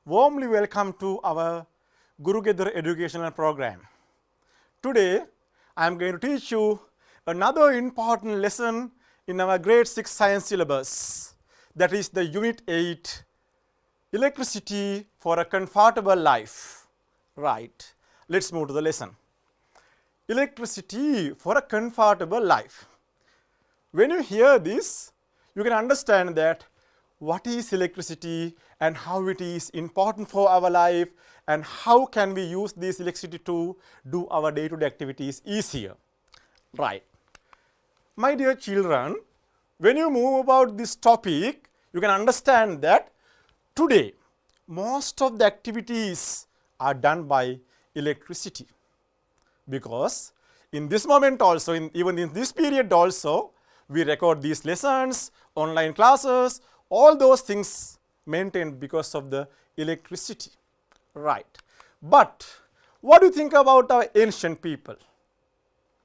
Warmly welcome to our Guru Gedar educational program. Today, I am going to teach you another important lesson in our grade 6 science syllabus, that is the unit 8, electricity for a comfortable life. Right, let's move to the lesson. Electricity for a comfortable life. When you hear this, you can understand that what is electricity and how it is important for our life and how can we use this electricity to do our day-to-day activities easier. Right. My dear children, when you move about this topic, you can understand that today most of the activities are done by electricity, because in this moment also, even in this period also, we record these lessons, online classes, all those things maintained because of the electricity. Right. But what do you think about our ancient people?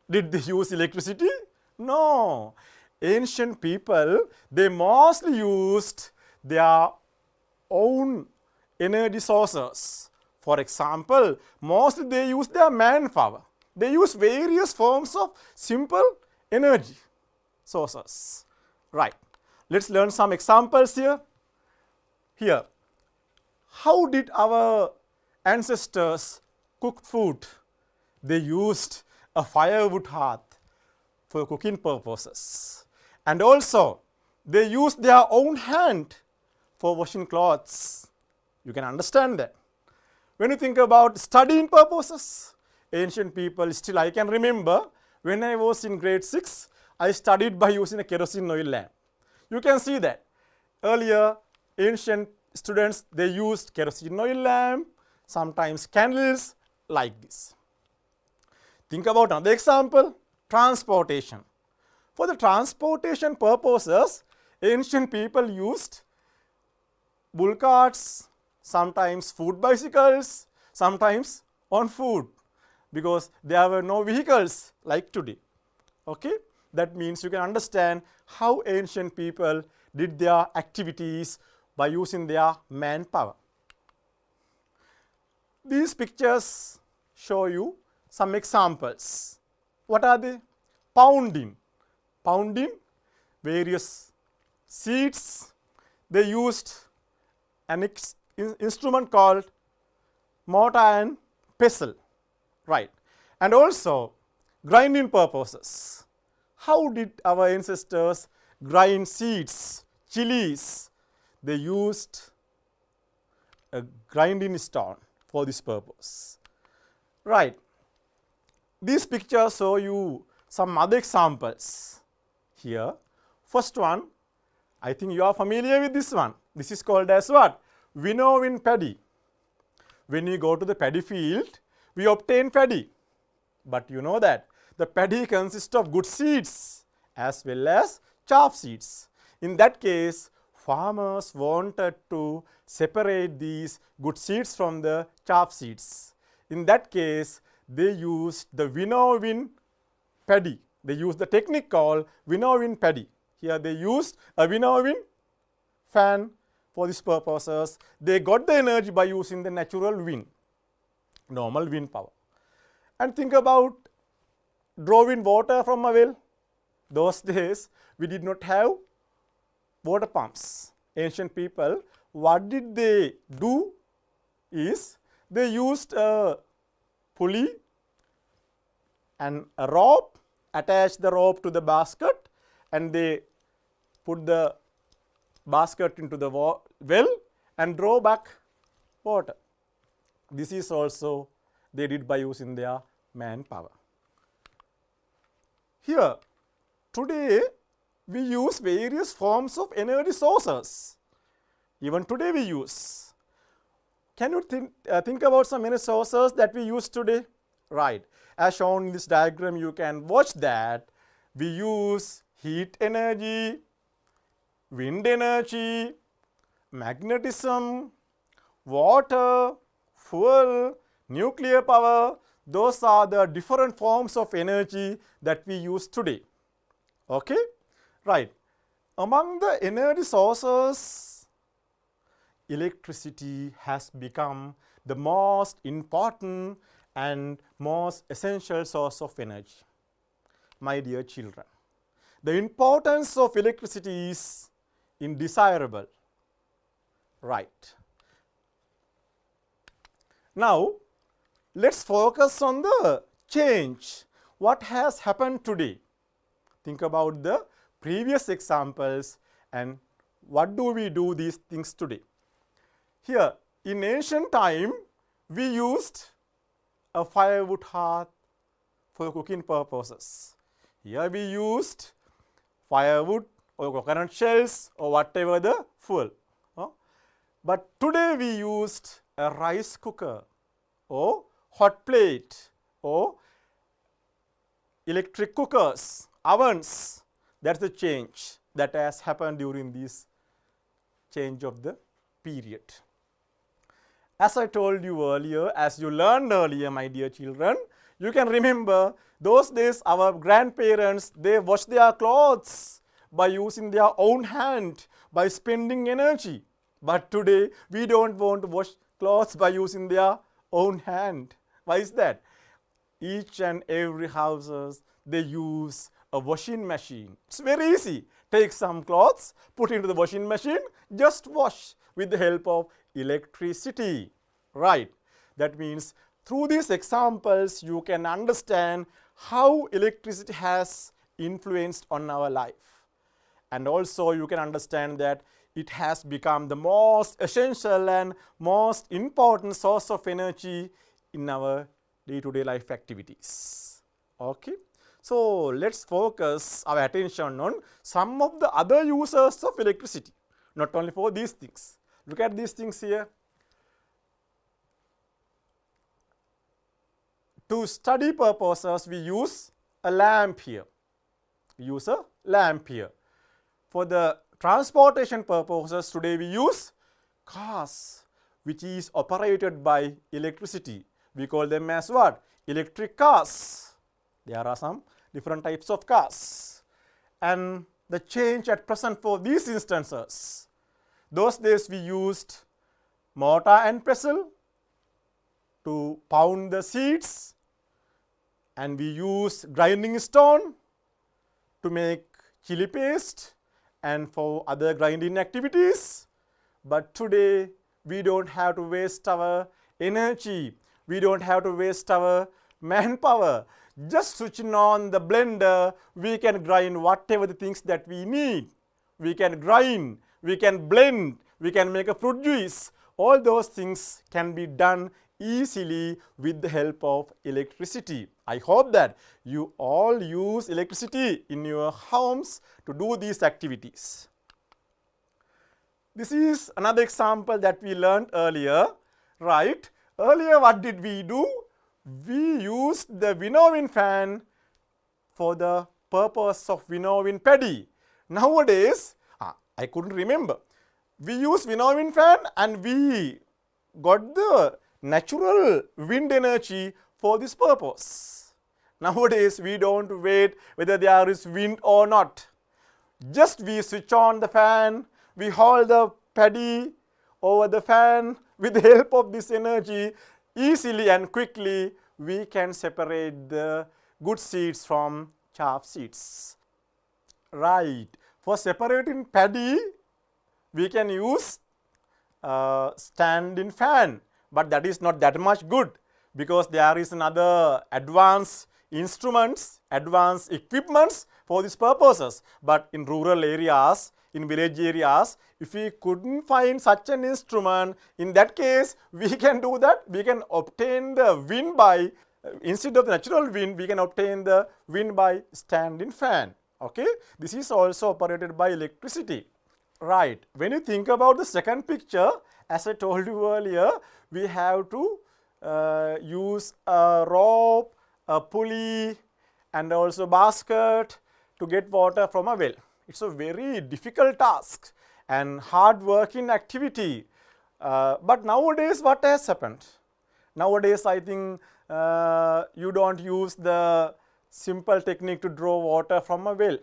Did they use electricity? No. Ancient people, they mostly used their own energy sources. For example, mostly they used their manpower. They used various forms of simple energy sources. Right. Let's learn some examples here. Here, how did our ancestors cook food? They used a firewood hearth for cooking purposes. And also, they used their own hand for washing clothes. You can understand that. When you think about studying purposes, ancient people, still I can remember when I was in grade 6, I studied by using a kerosene oil lamp. You can see that earlier ancient students, they used kerosene oil lamp, sometimes candles like this. Think about another example, transportation. For the transportation purposes, ancient people used bull carts, sometimes food bicycles, sometimes on foot, because there were no vehicles like today. Okay? That means you can understand how ancient people did their activities by using their manpower. These pictures show you some examples. What are they? Pounding. Pounding various seeds. They used an instrument called mortar and pestle. Right. And also grinding purposes. How did our ancestors grind seeds, chilies? They used a grinding stone for this purpose. Right. These pictures show you some other examples. Here, first one, I think you are familiar with this one. This is called as what? Winnowing paddy. When we go to the paddy field, we obtain paddy. But you know that the paddy consists of good seeds as well as chaff seeds. In that case, farmers wanted to separate these good seeds from the chaff seeds. In that case, they used the winnowing paddy. They used the technique called winnowing paddy. Here they used a winnowing fan for these purposes. They got the energy by using the natural wind, normal wind power. And think about drawing water from a well. Those days, we did not have water pumps. Ancient people, what did they do is they used a pulley and a rope, attached the rope to the basket, and they put the basket into the well and draw back water. This is also they did by using their manpower. Here, today we use various forms of energy sources. Even today we use. Can you think about some energy sources that we use today? Right. As shown in this diagram, you can watch that we use heat energy, wind energy, magnetism, water, fuel, nuclear power. Those are the different forms of energy that we use today. Okay? Right. Among the energy sources electricity has become the most important and most essential source of energy. My dear children, the importance of electricity is indesirable, right? Now, let's focus on the change. What has happened today? Think about the previous examples and what do we do these things today? Here, in ancient time, we used a firewood hearth for cooking purposes. Here we used firewood or coconut shells or whatever the fuel. But today we used a rice cooker or hot plate or electric cookers, ovens. That's the change that has happened during this change of the period. As I told you earlier, as you learned earlier, my dear children, you can remember those days our grandparents, they washed their clothes by using their own hand, by spending energy. But today, we don't want to wash clothes by using their own hand. Why is that? Each and every houses, they use a washing machine. It's very easy. Take some clothes, put into the washing machine, just wash with the help of electricity, right? That means through these examples, you can understand how electricity has influenced on our life. And also you can understand that it has become the most essential and most important source of energy in our day-to-day life activities. Okay. So let's focus our attention on some of the other uses of electricity, not only for these things. Look at these things here. To study purposes, we use a lamp here. We use a lamp here. For the transportation purposes, today we use cars, which is operated by electricity. We call them as what? Electric cars. There are some different types of cars. And the change at present for these instances, those days we used mortar and pestle to pound the seeds, and we used grinding stone to make chili paste and for other grinding activities. But today we don't have to waste our energy, we don't have to waste our manpower. Just switching on the blender, we can grind whatever the things that we need. We can grind, we can blend, we can make a fruit juice. All those things can be done easily with the help of electricity. I hope that you all use electricity in your homes to do these activities. This is another example that we learned earlier, right? Earlier, what did we do? We used the winnowing fan for the purpose of winnowing paddy. Nowadays, I couldn't remember. We use winnowing fan and we got the natural wind energy for this purpose. Nowadays, we don't wait whether there is wind or not. Just we switch on the fan, we hold the paddy over the fan. With the help of this energy, easily and quickly, we can separate the good seeds from chaff seeds. Right. For separating paddy, we can use standing fan, but that is not that much good because there is another advanced instruments, advanced equipments for these purposes. But in rural areas, in village areas, if we couldn't find such an instrument, in that case, we can do that. We can obtain the wind by, instead of the natural wind, we can obtain the wind by standing fan. Okay, this is also operated by electricity. Right. When you think about the second picture, as I told you earlier, we have to use a rope, a pulley, and also basket to get water from a well. It's a very difficult task and hard working activity. But nowadays, what has happened? Nowadays, I think you don't use the simple technique to draw water from a well.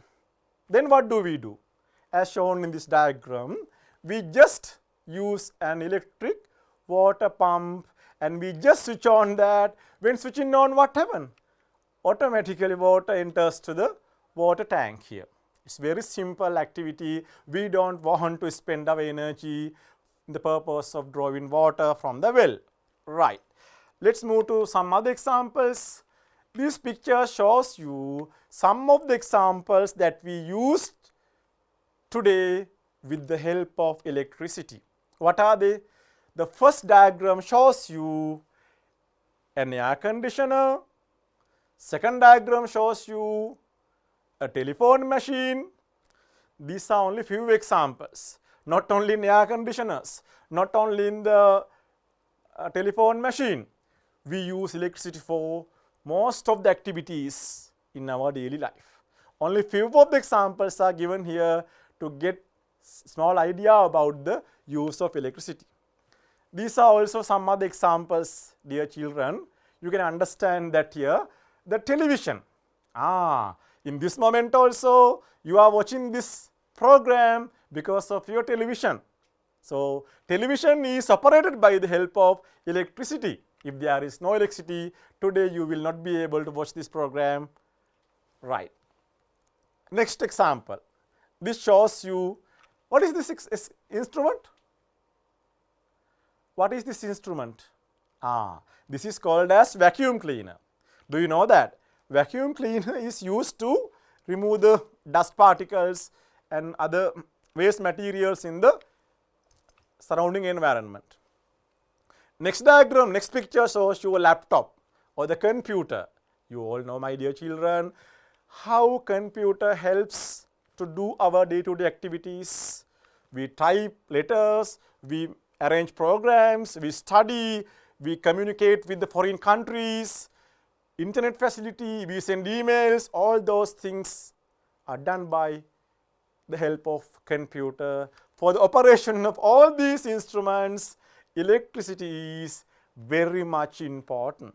Then what do we do? As shown in this diagram, we just use an electric water pump and we just switch on that. When switching on, what happens? Automatically water enters to the water tank here. It's very simple activity. We don't want to spend our energy in the purpose of drawing water from the well. Right. Let's move to some other examples. This picture shows you some of the examples that we used today with the help of electricity. What are they? The first diagram shows you an air conditioner. Second diagram shows you a telephone machine. These are only few examples. Not only in air conditioners, not only in the telephone machine. We use electricity for most of the activities in our daily life. Only few of the examples are given here to get small idea about the use of electricity. These are also some other examples, dear children. You can understand that here, the television. In this moment also, you are watching this program because of your television. So, television is operated by the help of electricity. If there is no electricity, today you will not be able to watch this program. Right. Next example. This shows you, what is this instrument? What is this instrument? This is called as vacuum cleaner. Do you know that? Vacuum cleaner is used to remove the dust particles and other waste materials in the surrounding environment. Next diagram, next picture shows you a laptop or the computer. You all know, my dear children, how computer helps to do our day-to-day activities. We type letters, we arrange programs, we study, we communicate with the foreign countries, internet facility, we send emails. All those things are done by the help of computer. For the operation of all these instruments, electricity is very much important.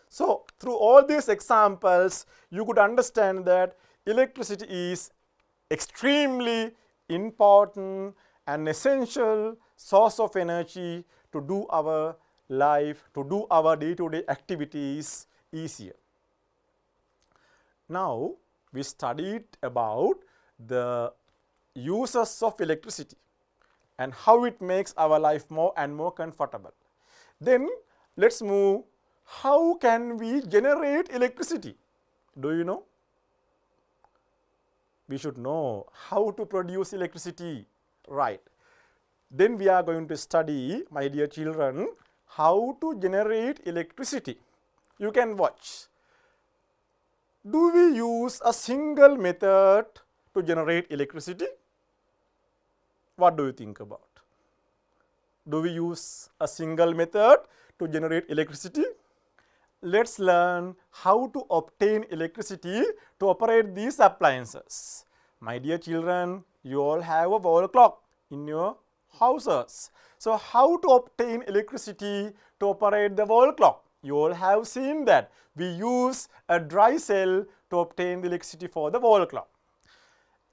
So, through all these examples, you could understand that electricity is extremely important and essential source of energy to do our life, to do our day-to-day activities easier. Now, we studied about the uses of electricity and how it makes our life more and more comfortable. Then, let's move, how can we generate electricity? Do you know? We should know how to produce electricity, right? Then we are going to study, my dear children, how to generate electricity. You can watch. Do we use a single method to generate electricity? What do you think about? Do we use a single method to generate electricity? Let's learn how to obtain electricity to operate these appliances. My dear children, you all have a wall clock in your houses. So, how to obtain electricity to operate the wall clock? You all have seen that. We use a dry cell to obtain the electricity for the wall clock.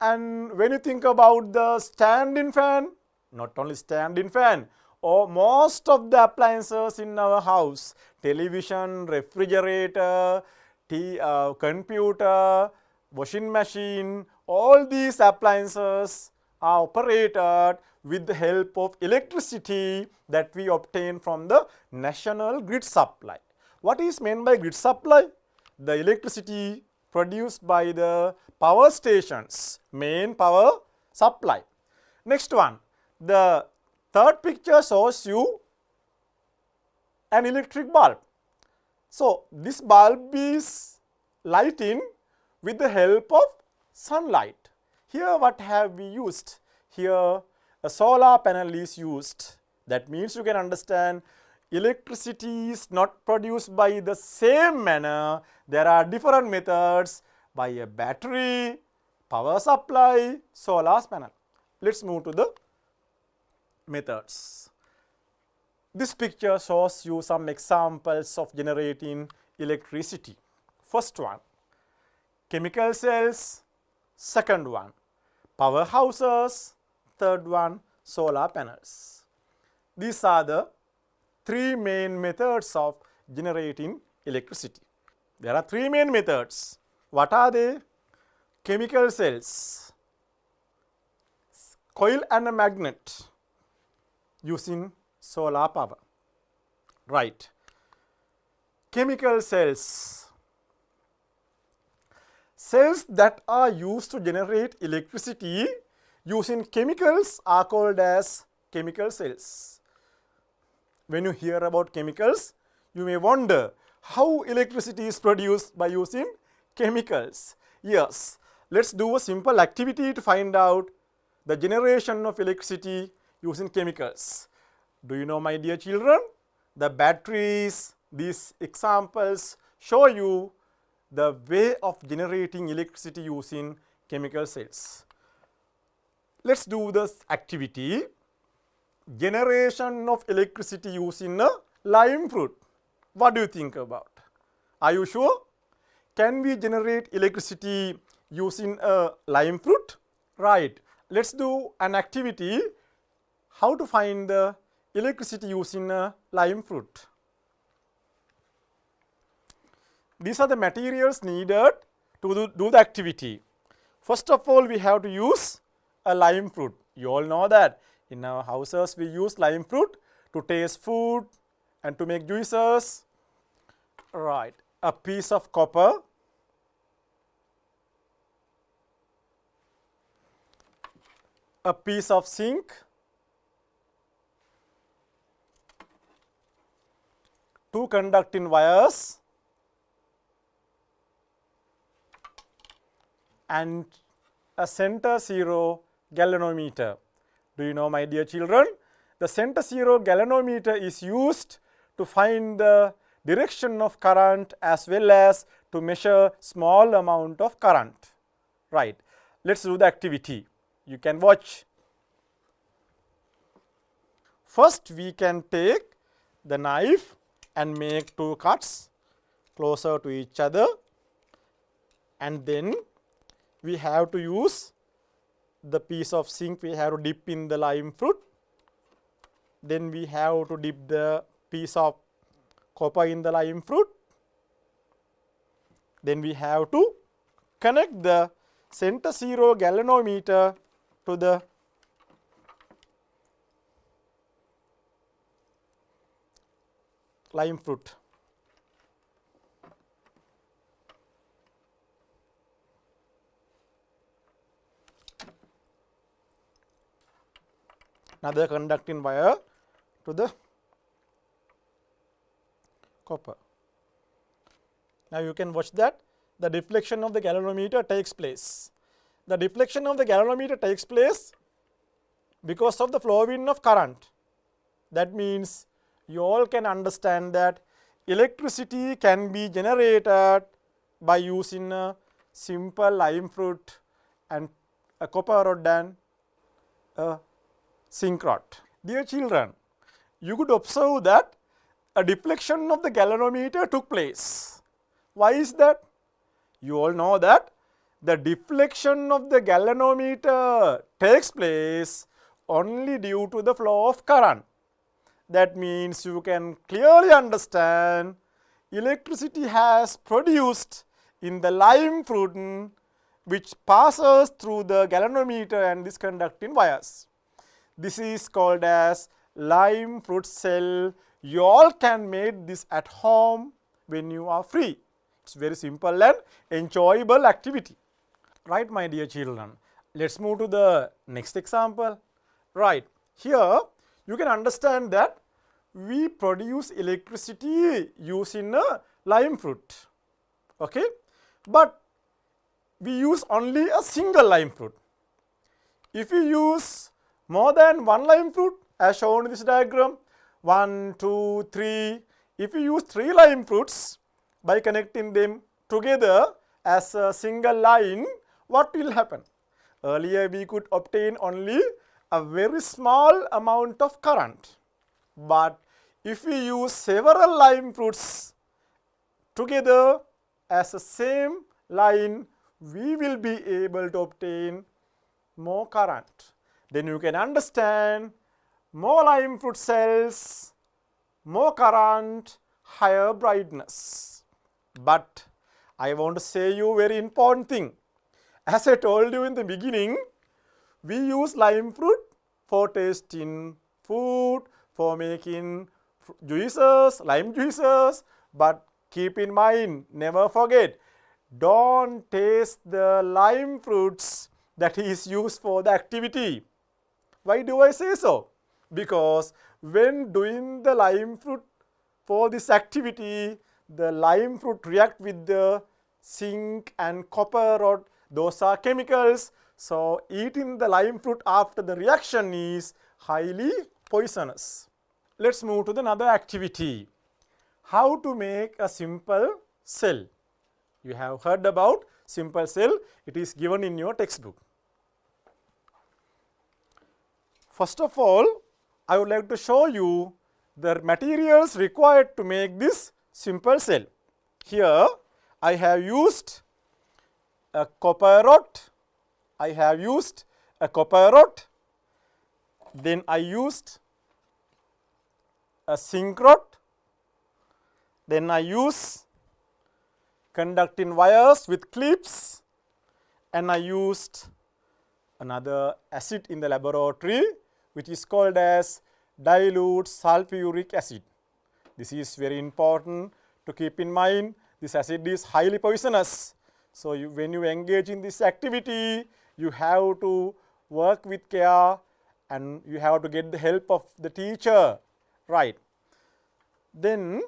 And when you think about the stand-in fan, not only stand-in fan, or most of the appliances in our house, television, refrigerator, computer, washing machine, all these appliances are operated with the help of electricity that we obtain from the national grid supply. What is meant by grid supply? The electricity produced by the power stations, main power supply. Next one, the third picture shows you an electric bulb. So, this bulb is lighting with the help of sunlight. Here what have we used? Here a solar panel is used. That means you can understand electricity is not produced by the same manner. There are different methods by a battery, power supply, solar panel. Let's move to the methods. This picture shows you some examples of generating electricity. First one, chemical cells. Second one, powerhouses. Third one, solar panels. These are the three main methods of generating electricity. There are three main methods. What are they? Chemical cells, coil and a magnet using solar power. Right. Chemical cells. Cells that are used to generate electricity using chemicals are called as chemical cells. When you hear about chemicals, you may wonder how electricity is produced by using chemicals. Yes, let's do a simple activity to find out the generation of electricity using chemicals. Do you know, my dear children, the batteries, these examples show you the way of generating electricity using chemical cells. Let's do this activity. Generation of electricity using a lime fruit. What do you think about? Are you sure? Can we generate electricity using a lime fruit? Right. Let's do an activity. How to find the electricity using a lime fruit. These are the materials needed to do the activity. First of all, we have to use a lime fruit. You all know that in our houses we use lime fruit to taste food and to make juices. Right. A piece of copper, a piece of zinc, two conducting wires, and a center zero galvanometer. Do you know, my dear children? The center zero galvanometer is used to find the direction of current as well as to measure small amount of current. Right. Let's do the activity. You can watch. First, we can take the knife and make two cuts closer to each other, and then we have to use the piece of zinc, we have to dip in the lime fruit. Then we have to dip the piece of copper in the lime fruit. Then we have to connect the center zero galvanometer to the lime fruit. Another conducting wire to the copper. Now you can watch that the deflection of the galvanometer takes place. The deflection of the galvanometer takes place because of the flowing of current. That means you all can understand that electricity can be generated by using a simple lime fruit and a copper rod and a zinc rod. Dear children, you could observe that a deflection of the galvanometer took place. Why is that? You all know that the deflection of the galvanometer takes place only due to the flow of current. That means you can clearly understand electricity has produced in the lime fruit which passes through the galvanometer and these conducting wires. This is called as lime fruit cell. You all can make this at home when you are free. It's very simple and enjoyable activity. Right, my dear children. Let's move to the next example. Right. Here you can understand that we produce electricity using a lime fruit. Okay. But we use only a single lime fruit. If we use more than one lime fruit as shown in this diagram, 1, 2, 3. If you use 3 lime fruits by connecting them together as a single line, what will happen? Earlier we could obtain only a very small amount of current. But if we use several lime fruits together as a same line, we will be able to obtain more current. Then you can understand more lime fruit cells, more current, higher brightness. But I want to say you very important thing. As I told you in the beginning, we use lime fruit for tasting food, for making juices, lime juices, but keep in mind, never forget, don't taste the lime fruits that is used for the activity. Why do I say so? Because when doing the lime fruit for this activity, the lime fruit react with the zinc and copper rod. Those are chemicals. So eating the lime fruit after the reaction is highly poisonous. Let's move to another activity. How to make a simple cell. You have heard about simple cell. It is given in your textbook. First of all, I would like to show you the materials required to make this simple cell. Here I have used a copper rod. Then I used a zinc rod. Then I use conducting wires with clips, and I used another acid in the laboratory which is called as dilute sulfuric acid. This is very important to keep in mind. This acid is highly poisonous. So when you engage in this activity, you have to work with care and you have to get the help of the teacher, right? Then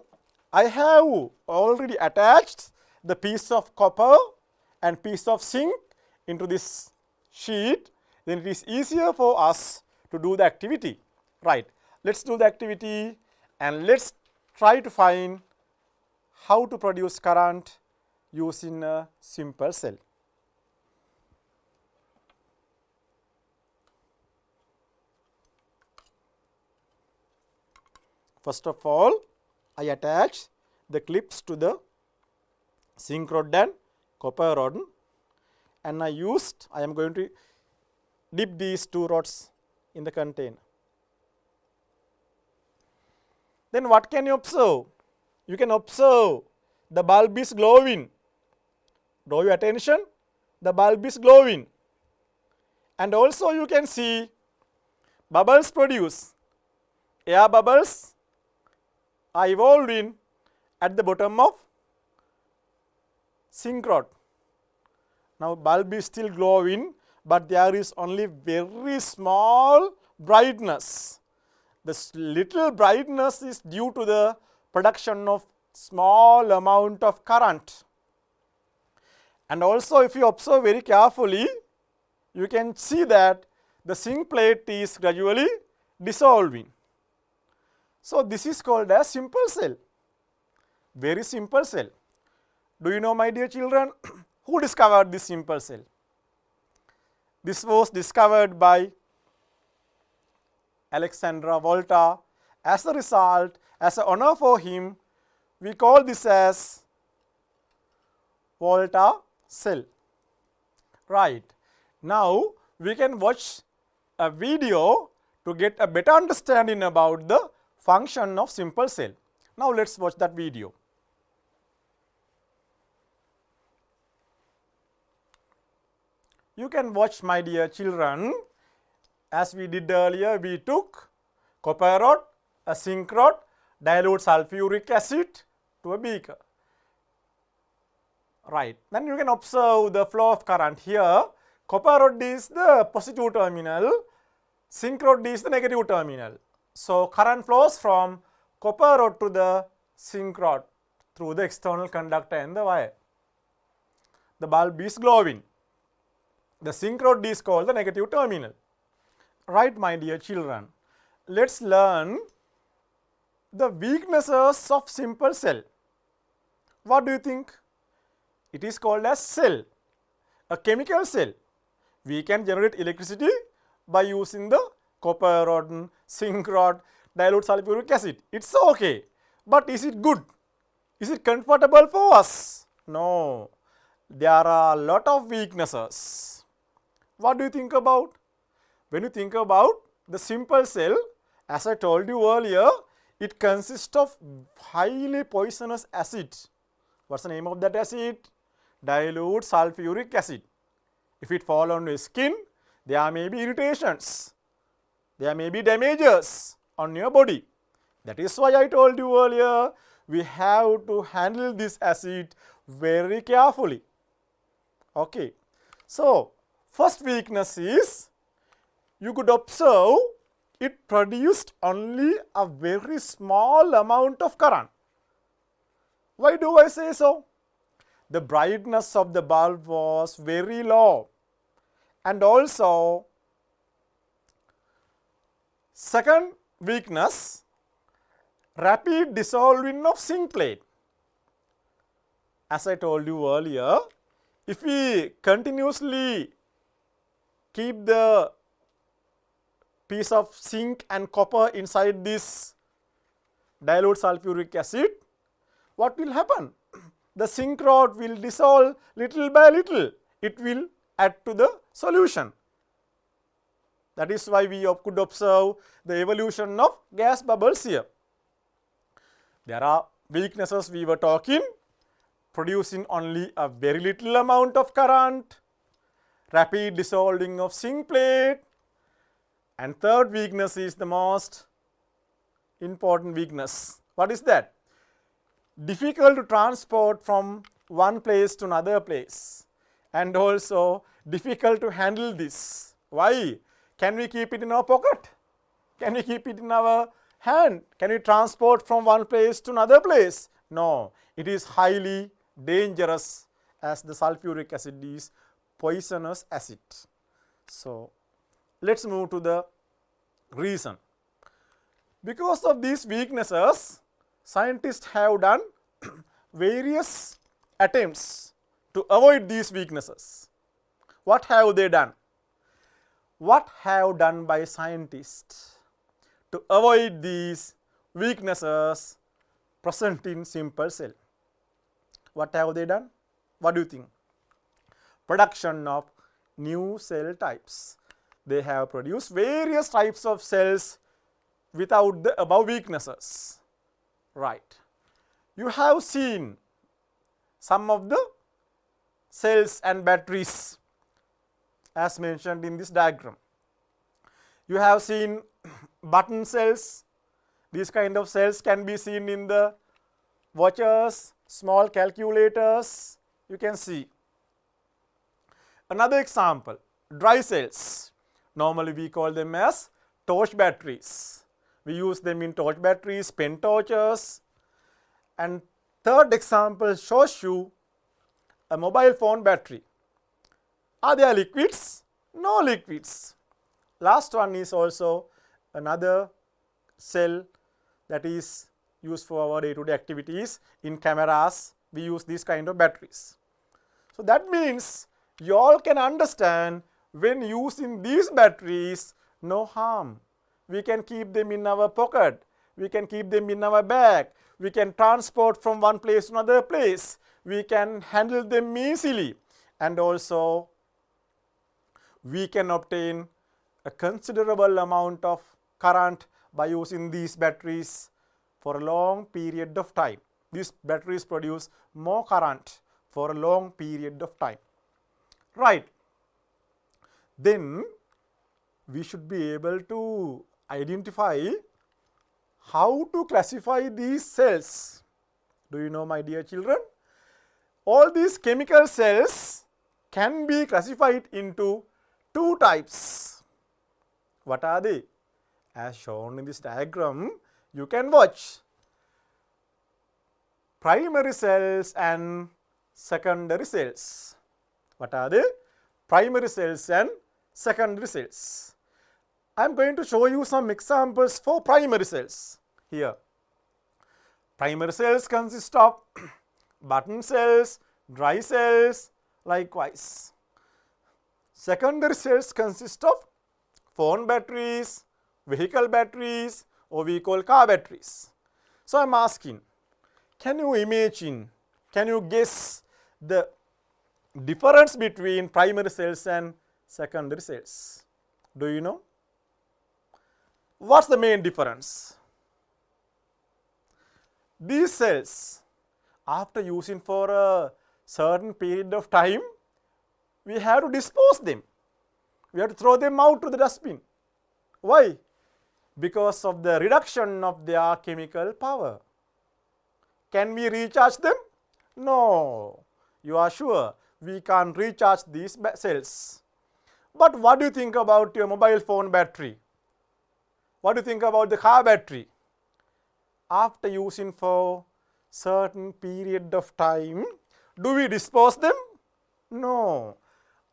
I have already attached the piece of copper and piece of zinc into this sheet. Then it is easier for us to do the activity, right? Let's do the activity and let's try to find how to produce current using a simple cell. First of all, I attach the clips to the zinc rod and copper rod, and I am going to dip these two rods in the container. Then what can you observe? You can observe the bulb is glowing. Draw your attention, the bulb is glowing. And also you can see bubbles produce. Air bubbles are evolving at the bottom of zinc rod. Now bulb is still glowing, but there is only very small brightness. This little brightness is due to the production of small amount of current. And also if you observe very carefully, you can see that the zinc plate is gradually dissolving. So this is called a simple cell, very simple cell. Do you know, my dear children, who discovered this simple cell? This was discovered by Alexander Volta. As a result, as an honor for him, we call this as Volta cell. Right. Now we can watch a video to get a better understanding about the function of simple cell. Now let's watch that video. You can watch, my dear children. As we did earlier, we took copper rod, a zinc rod, dilute sulfuric acid to a beaker. Right. Then you can observe the flow of current here. Copper rod is the positive terminal, zinc rod is the negative terminal. So current flows from copper rod to the zinc rod through the external conductor and the wire. The bulb is glowing. The zinc rod is called the negative terminal. Right, my dear children, let's learn the weaknesses of simple cell. What do you think? It is called as cell, a chemical cell. We can generate electricity by using the copper rod, zinc rod, dilute sulfuric acid. It's okay. But is it good? Is it comfortable for us? No. There are a lot of weaknesses. What do you think about? When you think about the simple cell, As I told you earlier, it consists of highly poisonous acid. What's the name of that acid? Dilute sulfuric acid. If it falls on your skin, there may be irritations. There may be damages on your body. That is why I told you earlier, we have to handle this acid very carefully. Okay. So, first weakness is, you could observe it produced only a very small amount of current. Why do I say so? The brightness of the bulb was very low, and also second weakness, rapid dissolving of zinc plate. As I told you earlier, if we continuously keep the piece of zinc and copper inside this dilute sulfuric acid, what will happen? The zinc rod will dissolve little by little. It will add to the solution. That is why we could observe the evolution of gas bubbles here. There are weaknesses we were talking, producing only a very little amount of current, rapid dissolving of zinc plate, and third weakness is the most important weakness. What is that? Difficult to transport from one place to another place, and also difficult to handle this. Why? Can we keep it in our pocket? Can we keep it in our hand? Can we transport from one place to another place? No, it is highly dangerous, as the sulfuric acid is poisonous acid. So, let's move to the reason. Because of these weaknesses, scientists have done various attempts to avoid these weaknesses. What have they done? What have done by scientists to avoid these weaknesses present in simple cell? What have they done? What do you think? Production of new cell types. They have produced various types of cells without the above weaknesses. Right. You have seen some of the cells and batteries as mentioned in this diagram. You have seen button cells. These kind of cells can be seen in the watches, small calculators. You can see. Another example, dry cells. Normally we call them as torch batteries. We use them in torch batteries, pen torches. And third example shows you a mobile phone battery. Are there liquids? No liquids. Last one is also another cell that is used for our day-to-day activities. In cameras, we use these kind of batteries. So that means you all can understand, when using these batteries, no harm. We can keep them in our pocket. We can keep them in our bag. We can transport from one place to another place. We can handle them easily. And also, we can obtain a considerable amount of current by using these batteries for a long period of time. These batteries produce more current for a long period of time. Right. Then, we should be able to identify how to classify these cells. Do you know, my dear children? All these chemical cells can be classified into two types. What are they? As shown in this diagram, you can watch. Primary cells and secondary cells. What are they? Primary cells and secondary cells. I am going to show you some examples for primary cells here. Primary cells consist of button cells, dry cells, likewise. Secondary cells consist of phone batteries, vehicle batteries, or we call car batteries. So I am asking, can you imagine, can you guess the difference between primary cells and secondary cells? Do you know? What's the main difference? These cells, after using for a certain period of time, we have to dispose them. We have to throw them out to the dustbin. Why? Because of the reduction of their chemical power. Can we recharge them? No. You are sure we can't recharge these cells. But what do you think about your mobile phone battery? What do you think about the car battery? After using for certain period of time, do we dispose them? No.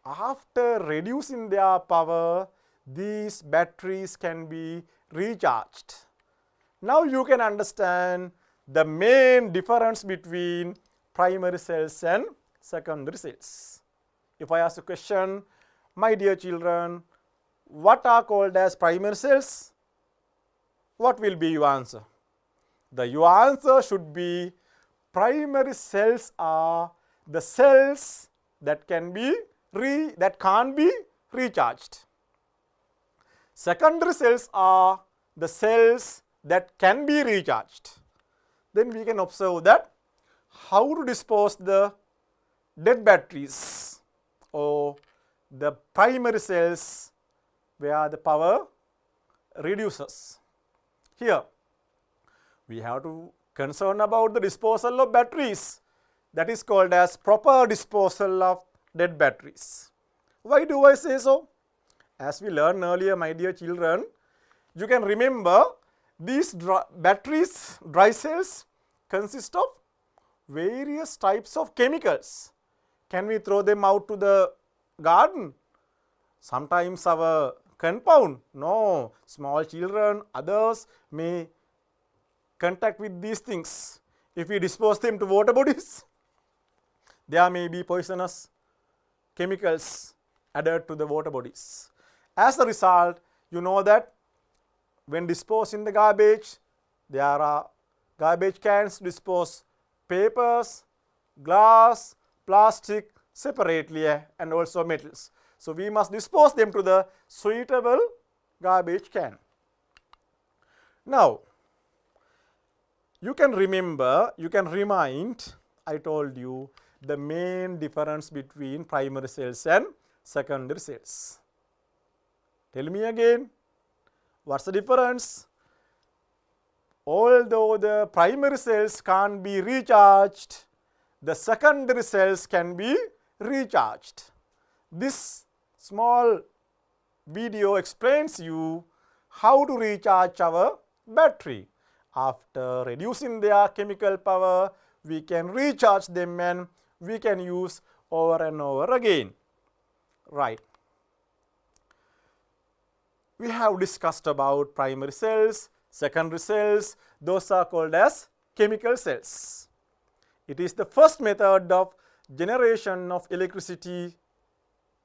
After reducing their power, these batteries can be recharged. Now you can understand the main difference between primary cells and secondary cells. If I ask a question, my dear children, what are called as primary cells? What will be your answer? Your answer should be primary cells are the cells that can't be recharged. Secondary cells are the cells that can be recharged. Then we can observe that how to dispose the dead batteries or the primary cells where the power reduces. Here we have to concern about the disposal of batteries. That is called as proper disposal of dead batteries. Why do I say so? As we learned earlier, my dear children, you can remember these batteries, dry cells, consist of various types of chemicals. Can we throw them out to the garden? Sometimes our compound? No. Small children, others may contact with these things. If we dispose them to water bodies, there may be poisonous chemicals added to the water bodies. As a result, you know that when disposed in the garbage, there are garbage cans to dispose papers, glass, plastic separately and also metals. So we must dispose them to the suitable garbage can. Now, you can remember, you can remind, I told you the main difference between primary cells and secondary cells. Tell me again, what's the difference? Although the primary cells can't be recharged, the secondary cells can be recharged. This small video explains you how to recharge our battery. After reducing their chemical power, we can recharge them and we can use over and over again. Right. We have discussed about primary cells, secondary cells. Those are called as chemical cells. It is the first method of generation of electricity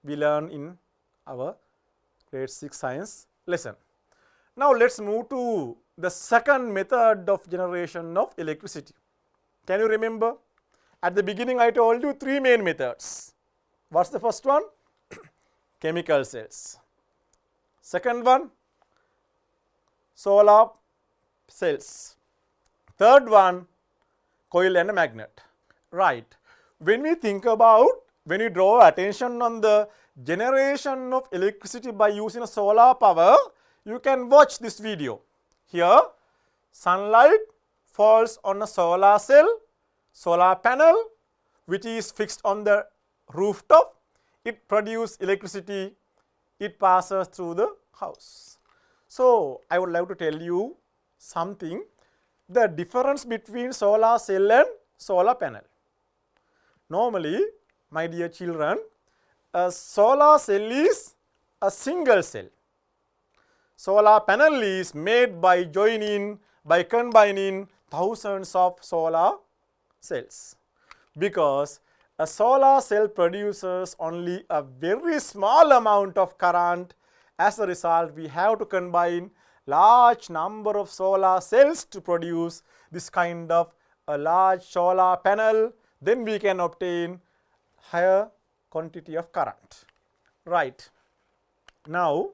we learn in our grade 6 science lesson. Now let's move to the second method of generation of electricity. Can you remember? At the beginning I told you three main methods. What's the first one? Chemical cells. Second one, solar cells. Third one, coil and a magnet. Right. When we think about, when we draw attention on the generation of electricity by using a solar power, you can watch this video. Here, sunlight falls on a solar cell, solar panel, which is fixed on the rooftop. It produces electricity. It passes through the house. So, I would like to tell you something, the difference between solar cell and solar panel. Normally, my dear children, a solar cell is a single cell. Solar panel is made by combining thousands of solar cells, because a solar cell produces only a very small amount of current. As a result, we have to combine large number of solar cells to produce this kind of a large solar panel. Then we can obtain higher quantity of current. Right. Now,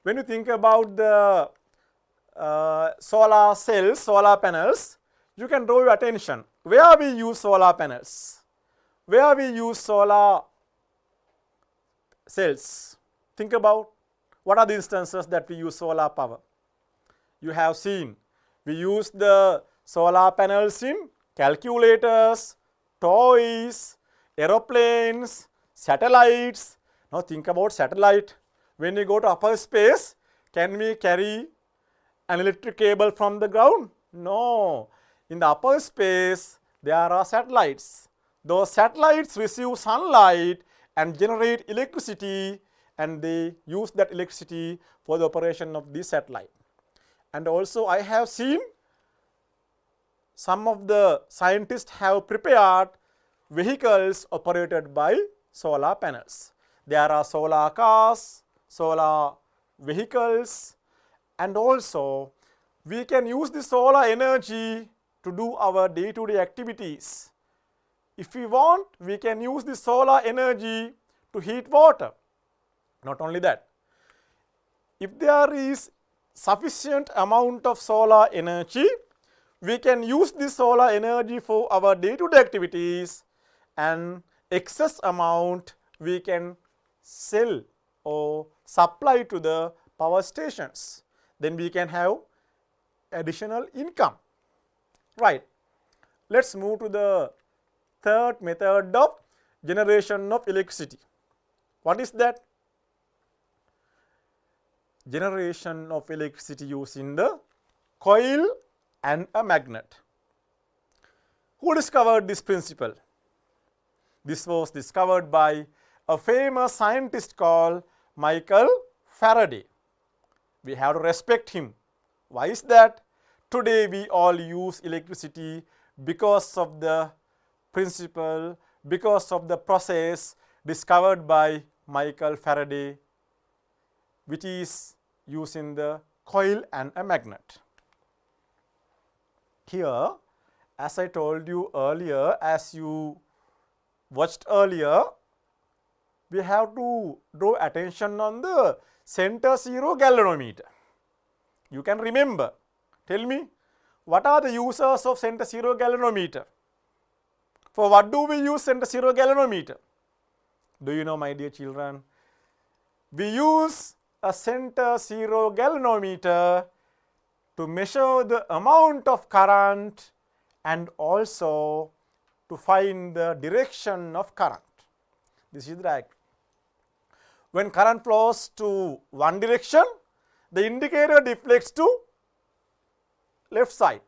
when you think about the solar cells, solar panels, you can draw your attention. Where we use solar panels? Where we use solar cells? Think about what are the instances that we use solar power. You have seen we use the solar panels in calculators, toys, aeroplanes, satellites. Now think about satellite. When we go to upper space, can we carry an electric cable from the ground? No. In the upper space, there are satellites. Those satellites receive sunlight and generate electricity, and they use that electricity for the operation of the satellite. And also I have seen some of the scientists have prepared vehicles operated by solar panels. There are solar cars, solar vehicles, and also we can use the solar energy to do our day-to-day activities. If we want, we can use the solar energy to heat water. Not only that, if there is sufficient amount of solar energy, we can use this solar energy for our day-to-day activities, and excess amount we can sell or supply to the power stations. Then we can have additional income. Right. Let's move to the third method of generation of electricity. What is that? Generation of electricity using the coil and a magnet. Who discovered this principle? This was discovered by a famous scientist called Michael Faraday. We have to respect him. Why is that? Today we all use electricity because of the principle, because of the process discovered by Michael Faraday, which is using the coil and a magnet. Here, as I told you earlier, as you watched earlier, we have to draw attention on the center zero galvanometer. You can remember. Tell me, what are the uses of center zero galvanometer? For what do we use center zero galvanometer? Do you know, my dear children? We use a center zero galvanometer to measure the amount of current and also to find the direction of current. This is the diagram. When current flows to one direction, the indicator deflects to left side.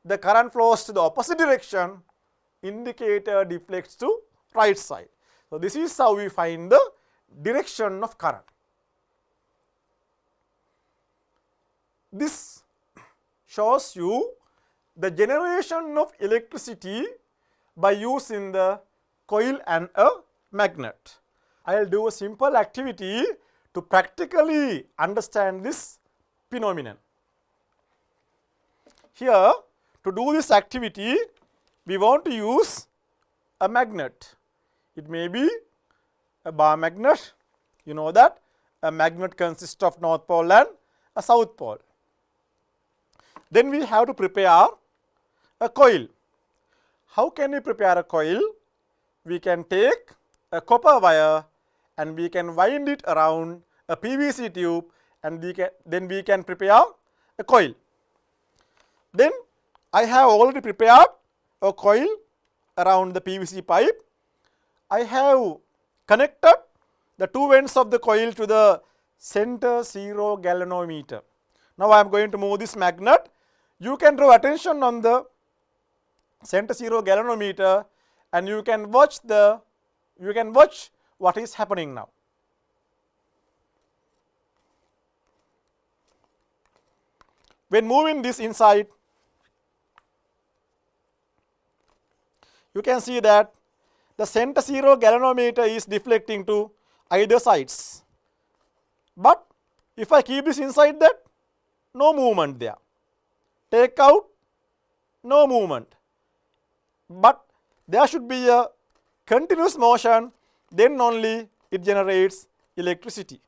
The current flows to the opposite direction, indicator deflects to right side. So this is how we find the direction of current. This shows you the generation of electricity by using the coil and a magnet. I will do a simple activity to practically understand this phenomenon. Here, to do this activity, we want to use a magnet. It may be a bar magnet. You know that a magnet consists of north pole and a south pole. Then we have to prepare a coil. How can we prepare a coil? We can take a copper wire and we can wind it around a PVC tube, and then we can prepare a coil. Then I have already prepared a coil around the PVC pipe. I have connected the two ends of the coil to the center zero galvanometer. Now I am going to move this magnet. You can draw attention on the center zero galvanometer and you can watch what is happening now. When moving this inside, you can see that the center zero galvanometer is deflecting to either sides. But if I keep this inside that, no movement there. Take out, no movement. But there should be a continuous motion, then only it generates electricity.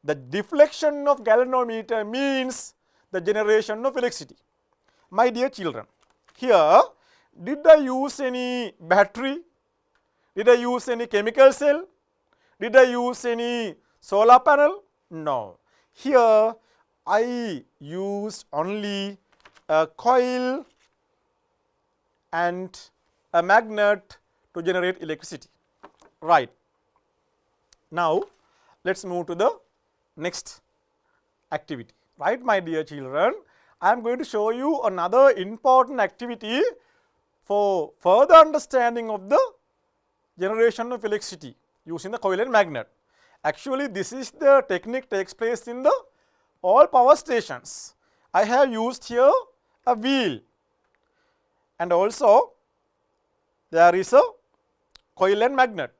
The deflection of galvanometer means the generation of electricity. My dear children, here did I use any battery? Did I use any chemical cell? Did I use any solar panel? No. Here I use only a coil and a magnet to generate electricity. Right. Now let us move to the next activity. Right, my dear children, I am going to show you another important activity for further understanding of the generation of electricity using the coil and magnet. Actually, this is the technique takes place in the all power stations. I have used here a wheel, and also there is a coil and magnet.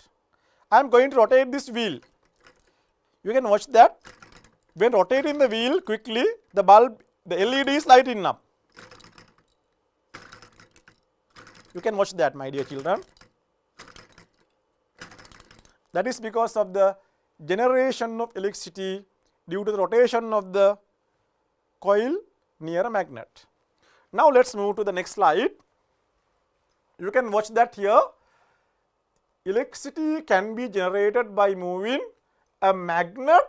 I am going to rotate this wheel. You can watch that. When rotating the wheel quickly, the bulb, the LED is lighting up. You can watch that, my dear children. That is because of the generation of electricity due to the rotation of the coil near a magnet. Now let us move to the next slide. You can watch that here. Electricity can be generated by moving a magnet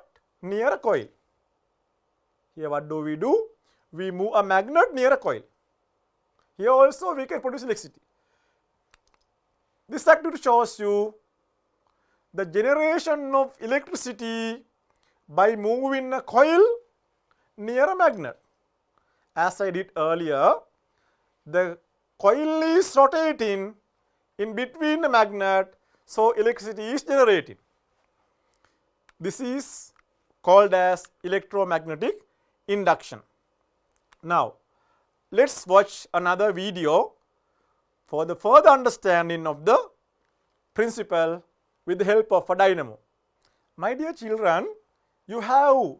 near a coil. Here what do? We move a magnet near a coil. Here also we can produce electricity. This activity shows you the generation of electricity by moving a coil near a magnet. As I did earlier, the coil is rotating in between the magnet, so electricity is generated. This is called as electromagnetic induction. Now, let us watch another video for the further understanding of the principle with the help of a dynamo. My dear children, you have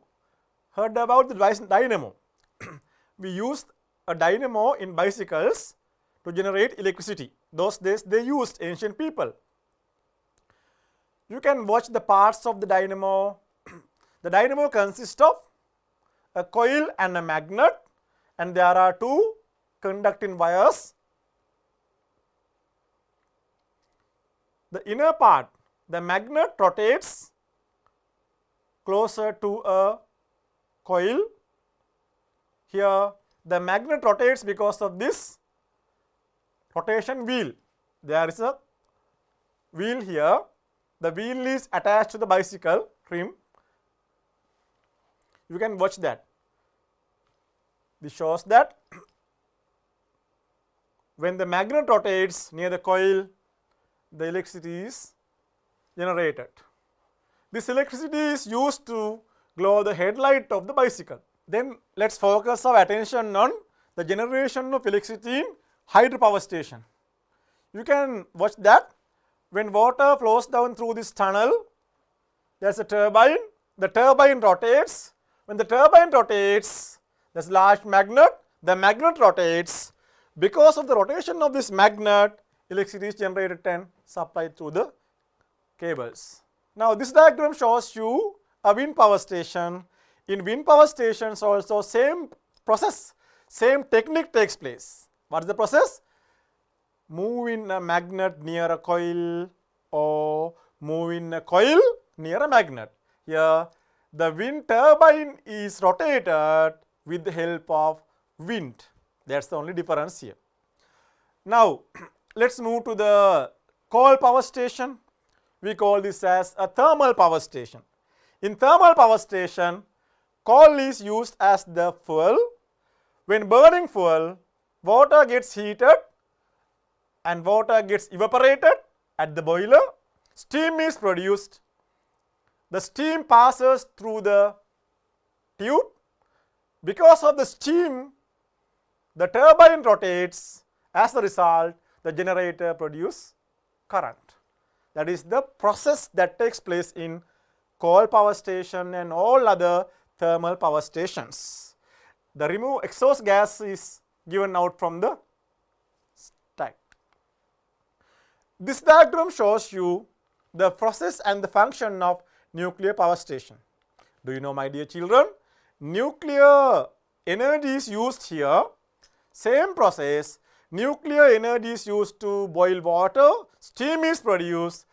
heard about the dynamo. We used a dynamo in bicycles to generate electricity. Those days they used, ancient people. You can watch the parts of the dynamo. The dynamo consists of a coil and a magnet, and there are two conducting wires. The inner part, the magnet rotates closer to a coil. Here the magnet rotates because of this rotation wheel. There is a wheel here. The wheel is attached to the bicycle rim. You can watch that. This shows that when the magnet rotates near the coil, the electricity is generated. This electricity is used to glow the headlight of the bicycle. Then let us focus our attention on the generation of electricity in hydropower station. You can watch that. When water flows down through this tunnel, there is a turbine. The turbine rotates. When the turbine rotates, there is a large magnet. The magnet rotates. Because of the rotation of this magnet, electricity is generated and supplied through the cables. Now this diagram shows you a wind power station. In wind power stations also same process, same technique takes place. What is the process? Moving a magnet near a coil or moving a coil near a magnet. Here the wind turbine is rotated with the help of wind. That is the only difference here. Now let us move to the coal power station. We call this as a thermal power station. In thermal power station, coal is used as the fuel. When burning fuel, water gets heated and water gets evaporated at the boiler. Steam is produced. The steam passes through the tube. Because of the steam, the turbine rotates. As a result, the generator produces current. That is the process that takes place in coal power station and all other thermal power stations. The remove exhaust gas is given out from the stack. This diagram shows you the process and the function of nuclear power station. Do you know, my dear children? Nuclear energy is used here. Same process, nuclear energy is used to boil water, steam is produced.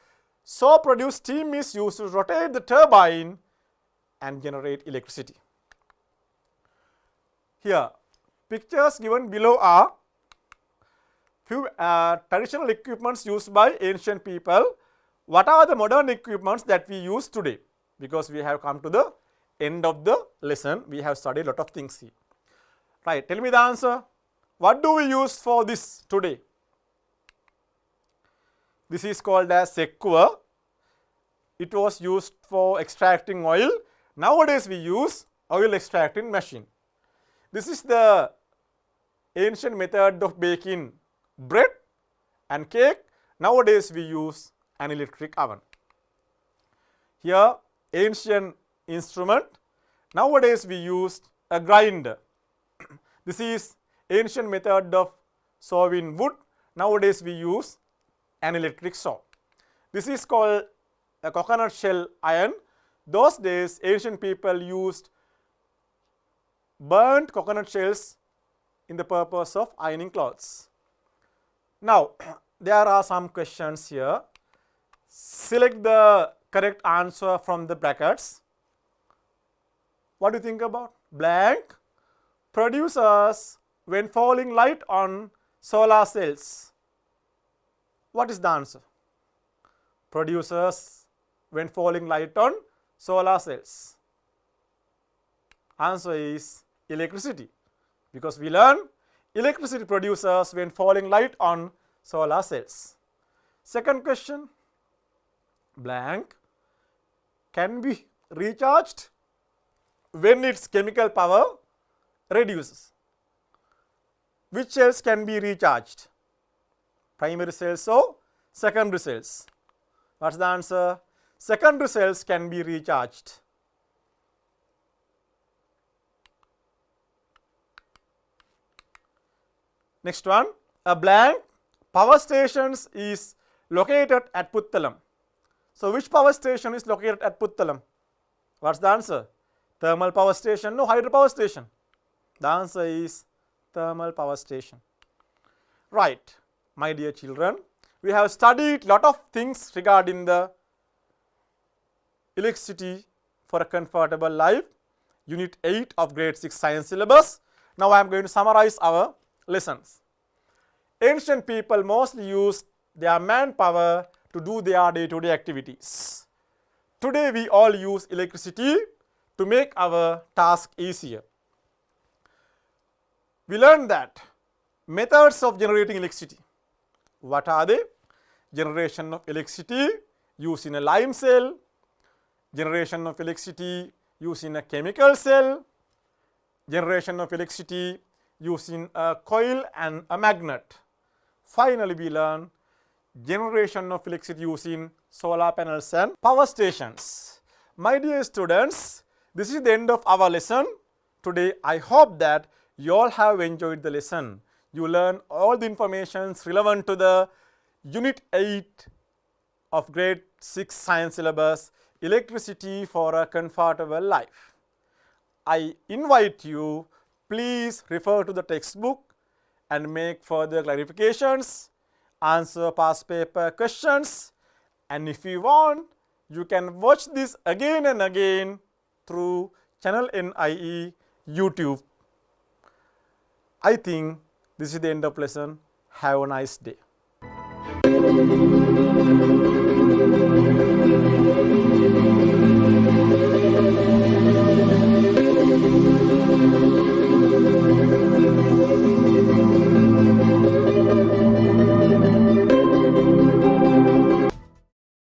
So produced steam is used to rotate the turbine and generate electricity. Here, pictures given below are few traditional equipments used by ancient people. What are the modern equipments that we use today? Because we have come to the end of the lesson, we have studied a lot of things here. Right, tell me the answer. What do we use for this today? This is called as sequier. It was used for extracting oil. Nowadays we use oil extracting machine. This is the ancient method of baking bread and cake. Nowadays we use an electric oven. Here, ancient instrument. Nowadays we use a grinder. This is ancient method of sawing wood. Nowadays we use an electric saw. This is called a coconut shell iron. Those days ancient people used burnt coconut shells in the purpose of ironing clothes. Now there are some questions here. Select the correct answer from the brackets. What do you think about? Blank produces when falling light on solar cells. What is the answer? Produces when falling light on solar cells. Answer is electricity, because we learn electricity produces when falling light on solar cells. Second question, blank can be recharged when its chemical power reduces. Which cells can be recharged? Primary cells or secondary cells? What's the answer? Secondary cells can be recharged. Next one, a blank power station is located at Puttalam. So which power station is located at Puttalam? What's the answer? Thermal power station, no, hydropower station. The answer is thermal power station. Right, my dear children, we have studied lot of things regarding the electricity for a comfortable life, unit 8 of grade 6 science syllabus. Now I am going to summarize our lessons. Ancient people mostly used their manpower to do their day-to-day activities. Today we all use electricity to make our task easier. We learned that methods of generating electricity. What are they? Generation of electricity used in a lime cell, generation of electricity used in a chemical cell, generation of electricity used in a coil and a magnet. Finally, we learn generation of electricity used in solar panels and power stations. My dear students, this is the end of our lesson today. I hope that you all have enjoyed the lesson. You learn all the information relevant to the unit 8 of grade 6 science syllabus, electricity for a comfortable life. I invite you, please refer to the textbook and make further clarifications, answer past paper questions, and if you want, you can watch this again and again through channel NIE YouTube. I think this is the end of lesson. Have a nice day.